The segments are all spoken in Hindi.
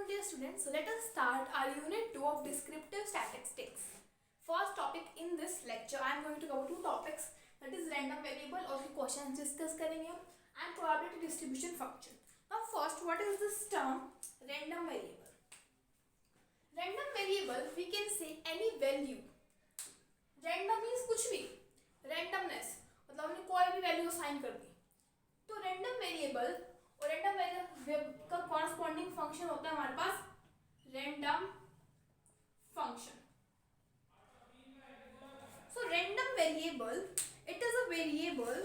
dear students, so let us start our unit 2 of descriptive statistics. First topic in this lecture, I am going to cover two topics, that is random variable और फिर questions discuss करेंगे and probability distribution function. Now first, what is this term random variable? Random variable we can say any value. Random means कुछ भी, randomness मतलब हमने कोई भी value assign कर दी. तो random variable और random variable का corresponding function होता है हमारे पास random function. So random variable, it is a variable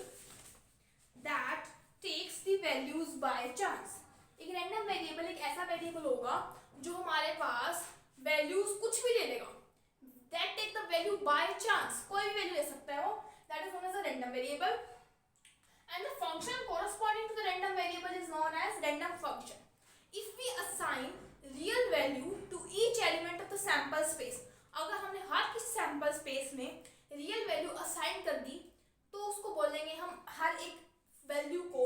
that takes the values by chance. एक random variable एक ऐसा variable होगा जो हमारे पास values कुछ भी ले लेगा. That take the value by chance, कोई भी value ले सकता है वो. That is known as a random variable. And the function corresponding to the random variable is known as random function. If we assign real value to each element of the sample space, अगर हमने हर किसी sample space में real value assign कर दी तो उसको बोलेंगे हम हर एक value को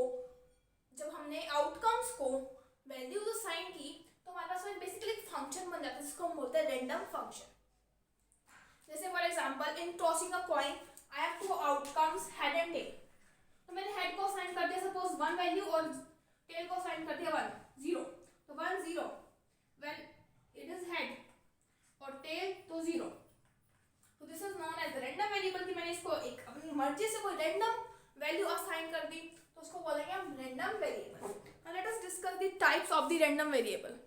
जब हमने outcomes को values assign की तो हमारे पास basically एक function बन जाता है जिसको हम बोलते हैं random function. जैसे for example in tossing a coin, I have two outcomes head and tail. तो मैंने हेड को असाइन कर दिया सपोज 1 वैल्यू और टेल को असाइन कर दिया 1 0. तो 1 0 व्हेन इट इज हेड और टेल तो 0. तो this is known as random variable की मैंने इसको एक अपनी मर्जी से कोई रैंडम वैल्यू असाइन कर दी तो उसको बोलेंगे हम random variable. Now let us discuss the types of the random variable.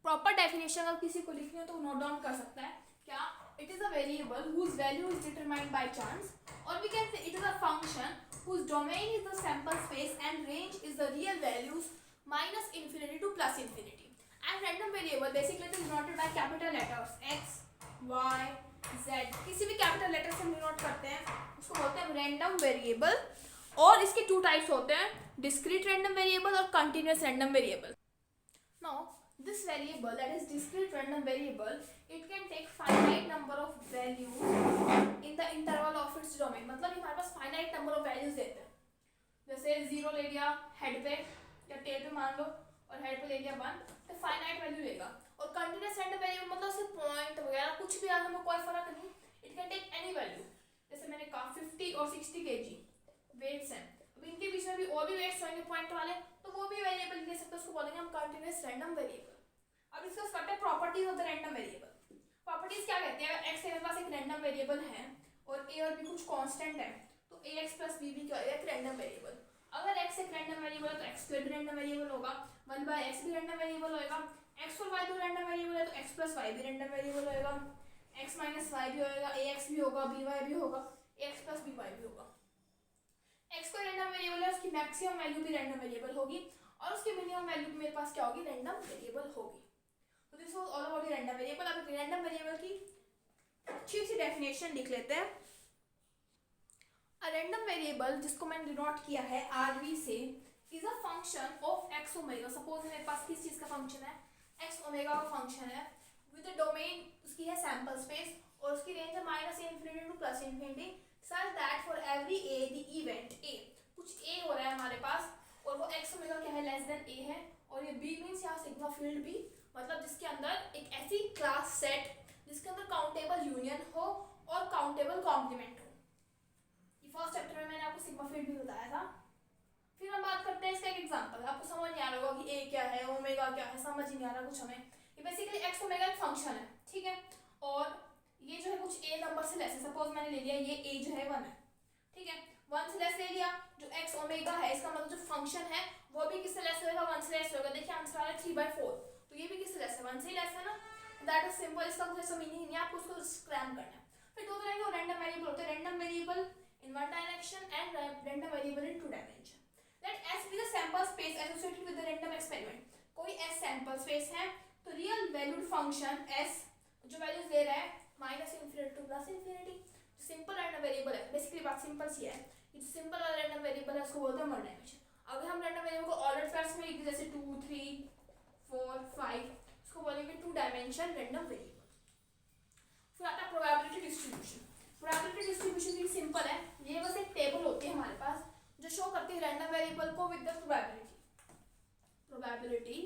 Proper definition अगर किसी को लिखनी हो तो नोट डाउन कर सकता है. क्या it is a variable whose value is determined by chance, or we can say it is a function whose domain is the sample space and range is the real values minus infinity to plus infinity. And random variable basically it is denoted by capital letters x, y, z. किसी भी capital letter से हम denote करते हैं उसको बोलते हैं random variable. और इसके two types होते हैं, discrete random variable और continuous random variable. Now this variable, that is discrete random variable, it can take finite number of values in the interval of its domain. मतलब हमारे पास finite number of values देते हैं. जैसे 0 ले लिया head पे या tail पे मान लो और head पे ले लिया 1 तो finite value लेगा. और continuous random variable मतलब सिर्फ point वगैरह कुछ भी आगे हमें कोई फर्क नहीं. It can take any value. जैसे मैंने कहा 50 और 60 kg weights हैं. अब इनके बीच में भी और भी weights होंगे point वाले तो वो भी variable ले सकते हैं. उसको बोलेंगे हम continuous random variable. अब डिस्कस करते हैं properties of the random variable. Properties क्या कहते हैं? x मेरे पास एक रैंडम वेरिएबल है और a और b कुछ कांस्टेंट है तो ax + b भी क्या है? एक रैंडम वेरिएबल. अगर x एक रैंडम वेरिएबल है तो x² भी रैंडम वेरिएबल होगा, 1/x भी रैंडम वेरिएबल होगा, x और y दो रैंडम वेरिएबल है तो x + y भी रैंडम वेरिएबल होगा, x - y भी होगा, ax भी होगा, by भी होगा, ax + by भी होगा. x कोई रैंडम वेरिएबल है उसकी मैक्सिमम वैल्यू भी रैंडम वेरिएबल होगी और उसकी मिनिमम वैल्यू मेरे पास क्या होगी? रैंडम वेरिएबल होगी. तो this was all about the random variable. अब रैंडम वेरिएबल की अच्छी सी डेफिनेशन लिख लेते हैं. अ रैंडम वेरिएबल जिसको मैंने डिनोट किया है RV से is a function of x omega. Suppose मेरे पास किस चीज का फंक्शन है? x ओमेगा का फंक्शन है विद द डोमेन उसकी है सैंपल स्पेस और उसकी रेंज है -∞ to +∞, such that for every a the event a कुछ a हो रहा है हमारे पास और वो x ओमेगा क्या है? लेस देन a है. और ये b मींस यहाँ सिग्मा फील्ड b मतलब जिसके अंदर एक ऐसी क्लास सेट जिसके अंदर काउंटेबल यूनियन हो और काउंटेबल कॉम्प्लीमेंट हो. ये फर्स्ट चैप्टर में मैंने आपको सिग्मा फील्ड भी बताया था. फिर हम बात करते हैं इसका एक एग्जांपल. आपको समझ नहीं आ रहा होगा कि a क्या है, ओमेगा क्या है, समझ नहीं आ रहा कुछ हमें. ये बेसिकली x ओमेगा एक फंक्शन है, ठीक है. और ये जो है कुछ a नंबर से लेस है. सपोज मैंने ले लिया ये a जो है 1 है, ठीक है. 1 से लेस ले लिया. जो x ओमेगा है इसका मतलब जो फंक्शन है वो भी किससे लेस होगा? 1 से लेस होगा. देखिए आंसर आ रहा है 3/4. तो ये भी किससे लेस है? 1 से ही लेस है ना. That is simple. इसका कुछ ऐसा मीनिंग नहीं है, आपको उसको स्क्रैम करना है. फिर दो तरह के रैंडम वेरिएबल होते हैं, random variable in one direction and random variable in two dimension. Let S be the sample space associated with the random experiment. कोई S सैंपल स्पेस है तो रियल वैल्यूड फंक्शन S जो वैल्यूज दे रहा है -∞ टू +∞. सिंपल रैंडम वेरिएबल है. बेसिकली बात सिंपल सी है. ये सिंपल वाला रैंडम वेरिएबल है उसको बोलते हैं वन डायमेंशन. अगर हम रैंडम वेरिएबल को ऑर्डर पेयर्स में लिखते जैसे 2 3 4 5 उसको बोलेंगे टू डायमेंशन रैंडम वेरिएबल. फिर आता है प्रोबेबिलिटी डिस्ट्रीब्यूशन. प्रोबेबिलिटी डिस्ट्रीब्यूशन भी सिंपल है. ये बस एक टेबल होती है हमारे पास जो शो करती है रैंडम वेरिएबल को with the probability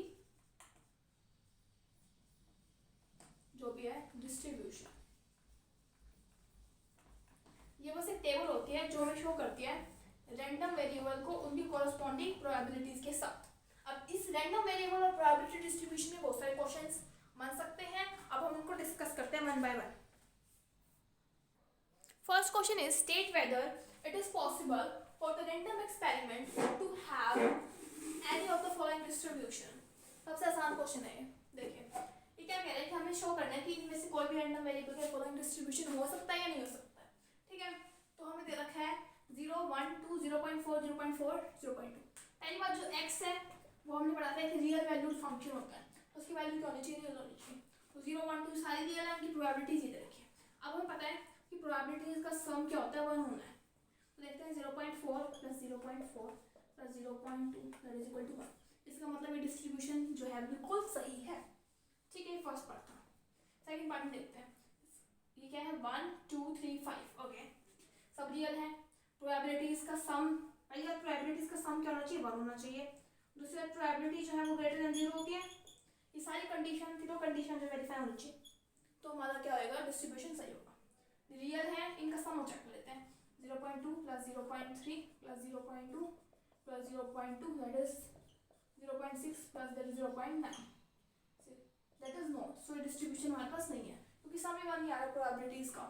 corresponding probabilities के साथ। अब इस रैंडम वेरिएबल और प्रोबेबिलिटी डिस्ट्रीब्यूशन में बहुत सारे क्वेश्चंस बन सकते हैं। अब हम उनको डिस्कस करते हैं one by one. First question is state whether it is possible for the random experiment to have any of the following distribution. सबसे आसान क्वेश्चन है ये। देखिए ये क्या कह रहा है कि हमें शो करना है कि इनमें से कोई भी रैंडम वेरिएबल का फॉलोइंग डिस्ट्रीब्यूशन हो सकता है या नहीं हो सकता है। ठीक है, तो हमें दे रखा है 0, 1, 2, 0.4, 0.4, 0.2। पहली बात जो x है वो हमने पढ़ा था एक रियल वैल्यूड फंक्शन होता है, तो उसकी वैल्यू क्या होनी चाहिए, रियल होनी चाहिए। तो 0, 1, 2 सारी रियल है, उनकी प्रोबेबिलिटीज ये दे रखी है। अब हमें पता है कि प्रोबेबिलिटीज का सम क्या होता है, 1 होना है। तो देखते हैं 0.4 + 0.4 + 0.2 दैट इज इक्वल टू 1। इसका मतलब ये डिस्ट्रीब्यूशन जो है बिल्कुल सही है। ठीक है, फर्स्ट पार्ट था। सेकंड पार्ट में देखते हैं ये क्या है, 1, 2, 3, 5। ओके, सब रियल है। प्रोबेबिलिटीज का सम, पहली बात प्रोबेबिलिटीज का सम क्या होना चाहिए, 1 होना चाहिए। दूसरी बात प्रोबेबिलिटी जो है वो ग्रेटर देन 0 होती है। ये सारी कंडीशन, तीनों कंडीशन जो वेरीफाई होनी चाहिए, तो हमारा क्या होएगा, डिस्ट्रीब्यूशन सही होगा। रियल है, इनका सम चेक कर लेते हैं। 0.2 + 0.3 + 0.2 + 0.2 that is 0.6 + that is 0.9 that is no. So distribution हमारे पास नहीं है क्योंकि सम ही 1 नहीं आ रहा प्रोबेबिलिटीज का।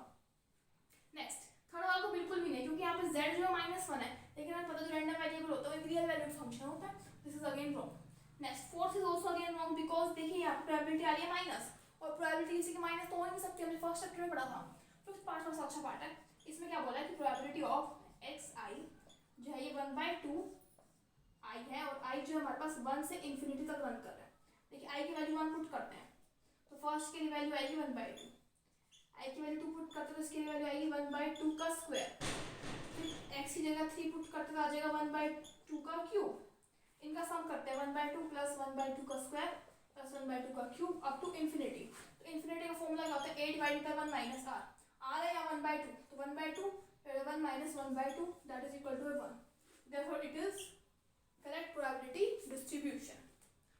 नेक्स्ट थर्ड वाला को बिल्कुल भी नहीं, क्योंकि यहाँ पे z जो -1 है, लेकिन हमें पता जो रैंडम वेरिएबल होता है एक रियल वैल्यूड फंक्शन होता है। This is again wrong. Next fourth is also again wrong because देखिए यहाँ पे प्रोबेबिलिटी आ रही है माइनस, और प्रोबेबिलिटी किसी की माइनस तो हो ही नहीं सकती, हमने फर्स्ट चैप्टर में पढ़ा था। फिफ्थ पार्ट सबसे अच्छा पार्ट है, इसमें क्या बोला है कि प्रोबेबिलिटी ऑफ xi जो है ये 1/2 i है, और i जो हमारे पास 1 से इंफिनिटी तक रन कर रहा है। देखिए i की वैल्यू 1 पुट करते हैं तो फर्स्ट के लिए वैल्यू आएगी 1/2, i की वैल्यू 2 पुट करते हैं तो इसकी वैल्यू आएगी 1/2 का स्क्वायर, फिर x की जगह 3 पुट करते तो आ जाएगा 1/2 का क्यूब। इनका सम करते हैं 1/2 + 1/2 का स्क्वायर + 1/2 का क्यूब अप टू इंफिनिटी। तो इंफिनिटी का फॉर्मूला क्या होता है, 8/1 - r। r है या 1/2, तो 1/2 फिर 1 - 1/2 that is equal to 1। therefore it is correct probability distribution.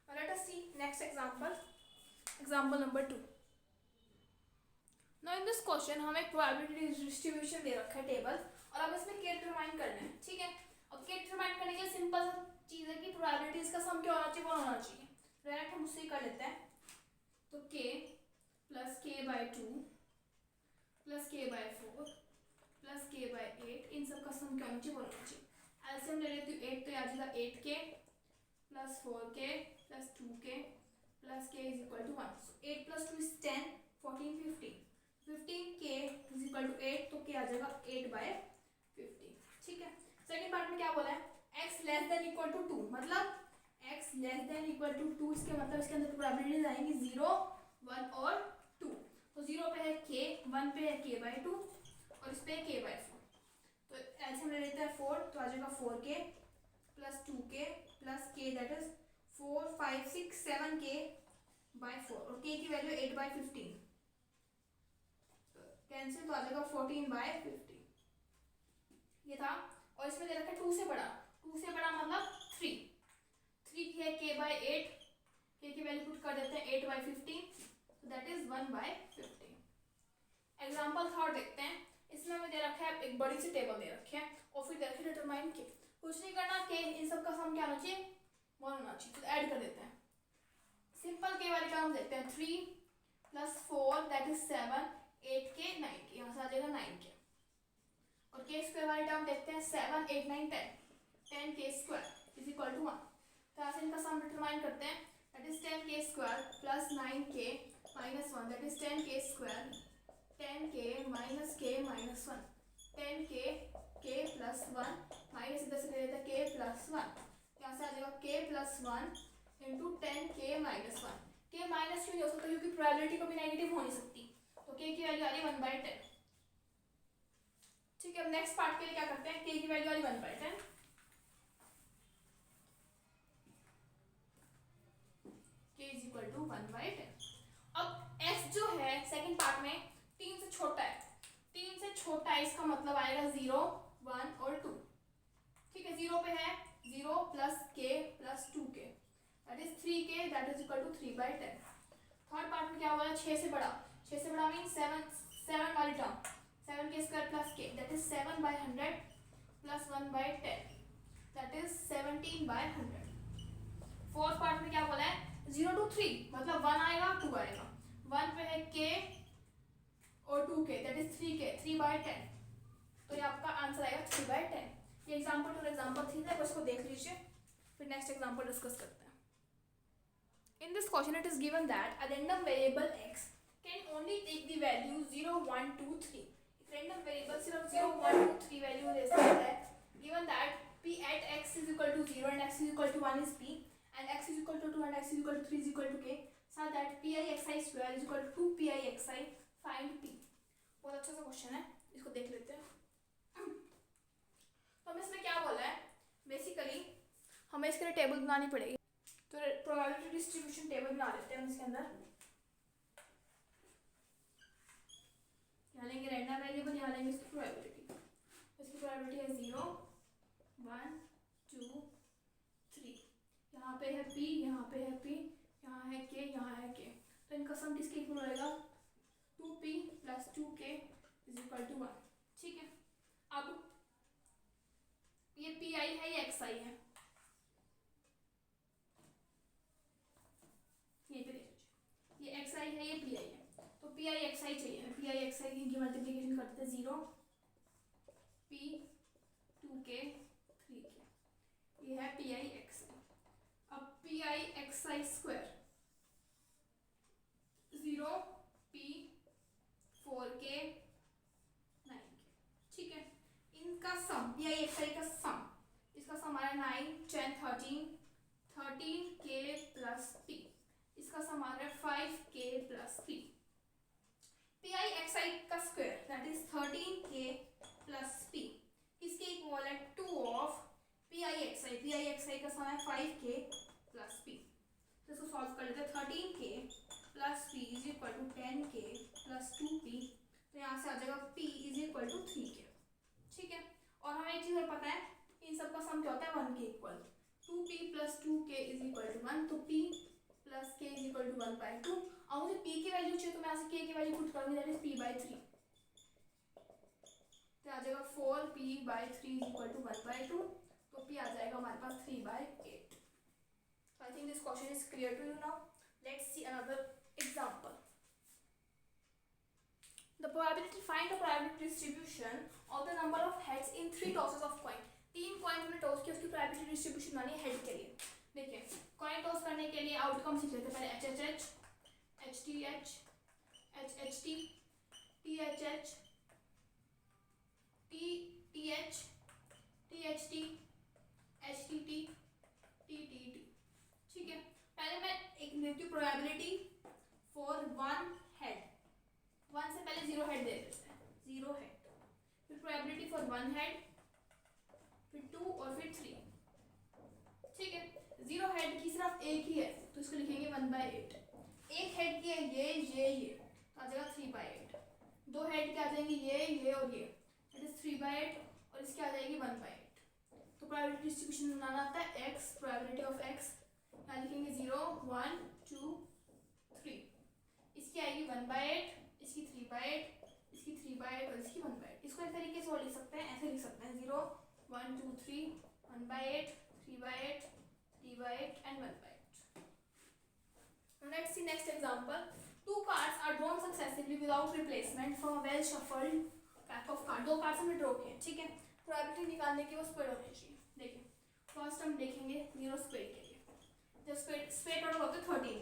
Now let us see next example, example number 2. Now in this question हमें probability distribution दे रखा है टेबल, और अब इसमें k डिटरमाइन करना है। ठीक है, अब k डिटरमाइन करने के लिए सिंपल चीज है कि प्रोबेबिलिटीज का सम क्या होना चाहिए, 1 होना चाहिए। डायरेक्ट हम उससे ही कर लेते हैं। तो k + k/2 + k/4 + k/8 इन सब का सम क्या होना चाहिए, 1 होना चाहिए। एलसीएम ले लेती हूँ 8, तो आ जाएगा 8k + 4k + 2k + k = 1। so 8 + 2 is 10, 14, 15, 15k = 8, तो k आ जाएगा 8/15। ठीक है, सेकंड पार्ट में क्या बोला है, x <= 2, मतलब x <= 2, इसके मतलब इसके अंदर प्रोबेबिलिटीज आएंगी 0, 1 और 2। तो 0 पे है k, 1 पे है k/2 और इस पे k/4। तो ऐसे हम ले लेते हैं 4, तो आ जाएगा 4k + 2k + k that is 4, 5, 6, 7k/4, और k की वैल्यू 8/15 कैंसिल, तो आ जाएगा 14/15। ये था, और इसमें दे रखा है 2 से बड़ा, 2 से बड़ा मतलब 3 की है k/8, k की वैल्यू पुट कर देते हैं 8/15, तो दैट इज 1/15। एग्जांपल थर्ड देखते हैं, इसमें हमें दे रखा है एक बड़ी सी टेबल दे रखी है, और फिर दे रखा है डिटरमाइन के, कुछ नहीं करना, के इन सब का सम क्या होना चाहिए, 1 होना चाहिए। तो ऐड कर देते हैं। सिंपल के वाले टर्म देखते हैं, 3 + 4 दैट इज 7, 8k 9k, यहाँ से आ जाएगा 9k, और k स्क्वायर वाले टर्म देखते हैं, 7, 8, 9, 10, 10k² = 1। तो यहाँ से इनका सम डिटरमाइन करते हैं, that is 10k² + 9k - 1 that is 10k², 10k - k - 1, 10k k + 1 minus इधर से ले लेते हैं k + 1, यहाँ से आ जाएगा k + 1 × 10k - 1। k माइनस क्यों नहीं हो सकता, क्योंकि प्रोबेबिलिटी कभी नेगेटिव हो नहीं सकती, तो k की वैल्यू आ रही है 1/10। ठीक है, अब नेक्स्ट पार्ट के लिए क्या करते हैं, k की वैल्यू आ रही है 1/10, k = 1/10। अब x जो है सेकंड पार्ट में 3 से छोटा है, 3 से छोटा है, इसका मतलब आएगा 0, 1 और 2। ठीक है, 0 पे है 0 + k + 2k that is 3k that is equal to 3/10। Third part में क्या हुआ है, 6 से बड़ा, 6 से बड़ा मीन 7 वाली term, 7k² + k that is 7/100 + 1/10 that is 17/100। Fourth part में क्या बोला है 0 to 3 मतलब 1 आएगा 2 आएगा, 1 पे है k और 2k दैट इज 3k 3/10, तो ये आपका आंसर आएगा 3/10। ये एग्जांपल 2 एग्जांपल 3 है, इसको देख लीजिए, फिर नेक्स्ट एग्जांपल डिस्कस करते हैं। In this question it is given that a random variable x can only take the value 0, 1, 2, 3। एक random variable सिर्फ 0, 1, 2, 3 वैल्यू ले सकता है। Given that p at x is equal to 0 and x is equal to 1 is p and x is equal to 2 and x is equal to 3 is equal to k, such that pi xi square is equal to 2 pi xi, find p। बहुत अच्छा सा क्वेश्चन है, इसको देख लेते हैं। तो हमें इसमें क्या बोला है, बेसिकली हमें इसके लिए टेबल बनानी पड़ेगी, तो प्रोबेबिलिटी डिस्ट्रीब्यूशन टेबल बना लेते हैं हम इसके अंदर। यहाँ लेंगे रैंडम वेरिएबल, यहाँ लेंगे इसकी प्रोबेबिलिटी। इसकी प्रोबेबिलिटी है 0, 1, 2, 3। यहाँ पे है p, यहाँ पे है p, यहाँ है k, यहाँ है k, तो इनका सम किसके इक्वल होएगा 2p + 2k = 1। ठीक है, अब ये pi है ये xi है, ये पे देख लीजिए, ये xi है ये pi है, तो pi xi चाहिए, pi xi की मल्टीप्लिकेशन करते हैं 0 p 2k 3k, ये है pi xi। अब pi xi square 0 p 4k 9k। ठीक है, इनका सम pi xi का सम, इसका सम आ रहा है 9, 10, 13, 13k + p, इसका सम आ रहा है 5k + p। pi xi का square that is 13k + p, इसके इक्वल है 2 of pi xi। pi xi का सम है 5k + p, तो इसको सॉल्व कर लेते हैं। 13k + p = 10k + 2p, तो यहाँ से आ जाएगा p = 3k। ठीक है, और हमें एक चीज़ और पता है, इन सब का सम क्या होता है 1 के इक्वल, 2p + 2k = 1, तो p + k = 1/2। अब मुझे p की वैल्यू चाहिए, तो मैं यहाँ से k की वैल्यू पुट करूँगी, दैट इज p/3, तो आ जाएगा 4p/3 = 1/2, तो p आ जाएगा हमारे पास 3/8। So I think this question is clear to you now. Let's see another example. Find the probability distribution of the number of heads in 3 tosses of coin। 3 coin में टॉस की उसकी probability distribution मानी हेड के लिए। देखिए कॉइन टॉस करने के लिए आउटकम सीख लेते हैं पहले, HHH, HTH, HHT, THH, TTH, THT, HTT, TTT। ठीक है, पहले मैं एक लेती हूँ प्रोबेबिलिटी फॉर 1 हेड, 1 से पहले 0 हेड दे देते हैं, 0 हेड, फिर प्रोबेबिलिटी फॉर 1 हेड, फिर 2 और फिर 3। ठीक है, 0 हेड की सिर्फ एक ही है, तो इसको लिखेंगे 1/8। एक हेड की है ये तो आ जाएगा 3/8। 2 हेड के आ जाएंगे ये और ये, दैट इज 3/8, और इसकी आ जाएगी 1/8। तो प्रोबेबिलिटी डिस्ट्रीब्यूशन बनाना आता है x, प्रोबेबिलिटी ऑफ x, यहाँ लिखेंगे 0, 1, 2, 3, इसकी आएगी 1/8, इसकी 3/8, इसकी 3/8 और इसकी 1/8। इसको इस तरीके से और लिख सकते हैं, ऐसे लिख सकते हैं 0, 1, 2, 3, 1/8, 3/8, 3/8 and 1/8। Let's see next example. 2 cards are drawn successively without replacement from a well shuffled pack of cards। 2 cards हमने ड्रॉ किए, ठीक है, प्रोबेबिलिटी निकालने की वो स्प्रेड होनी चाहिए। देखिए फर्स्ट हम देखेंगे 0 स्प्रेड के लिए, जब स्प्रेड टोटल होते हैं 13,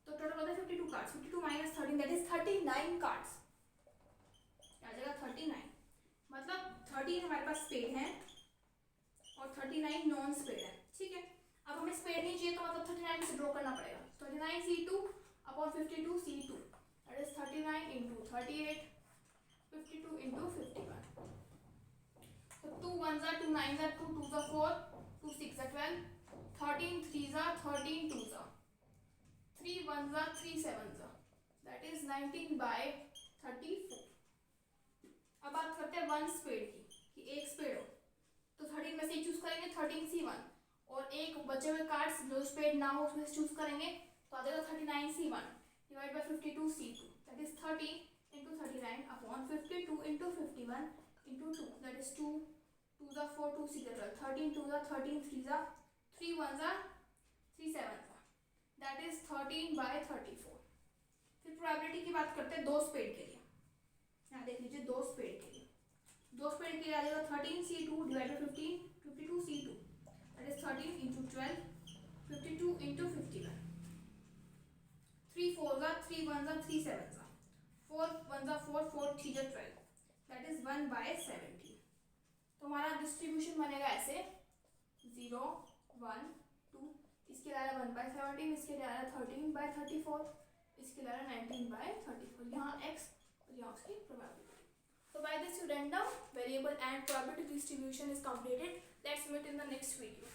तो टोटल होता है 52 कार्ड्स, 52 - 13 दैट इज 39 कार्ड्स, आ जाएगा 39, मतलब 13 हमारे पास स्पेड है और 39 नॉन स्पेड है। ठीक है, अब हमें स्पेड नहीं चाहिए, तो मतलब 39 में से ड्रॉ करना पड़ेगा, 39 C2 upon 52 C2, that is 39 × 38, 52 × 51। तो 2 1s are 2 9s are 2 2s are 4, 2 6s are 12, 13 3s are 13 2s are, 3 1s are 3 7s are, that is 19/34। अब बात करते हैं 1 स्पेड की, कि एक स्पेड हो, तो 13 में से चूज करेंगे 13 C1, और एक बचे हुए कार्ड्स जो स्पेड ना हो उसमें से चूज करेंगे, तो आ जाएगा 39 C1 divide by 52 C2, that is 30 × 39 upon 52 × 51 × 2, that is 2 2 जा 4, 2 6 जा 12, 13 2 जा 13, 3 जा 3 1 जा 3 7 जा, दैट इज 13/34। फिर प्रोबेबिलिटी की बात करते हैं दो स्पेड के लिए। यहाँ देख लीजिए दो स्पेड के लिए, दो स्पेड के लिए आ जाएगा 13c2 divided 15, 52c2, that is 13 into 12, 52 into 51। 3 4 जा 3 1 जा 3 7 जा, 4 1 जा 4, 4 3 जा 12, दैट इज 1/17। तो हमारा डिस्ट्रीब्यूशन बनेगा ऐसे 0 1 2, इसके अलावा 1/17, इसके अलावा 13/34, इसके अलावा 19/34, यहाँ x और यहाँ उसकी probability. So by this your random variable and probability distribution is completed. Let's meet in the next video.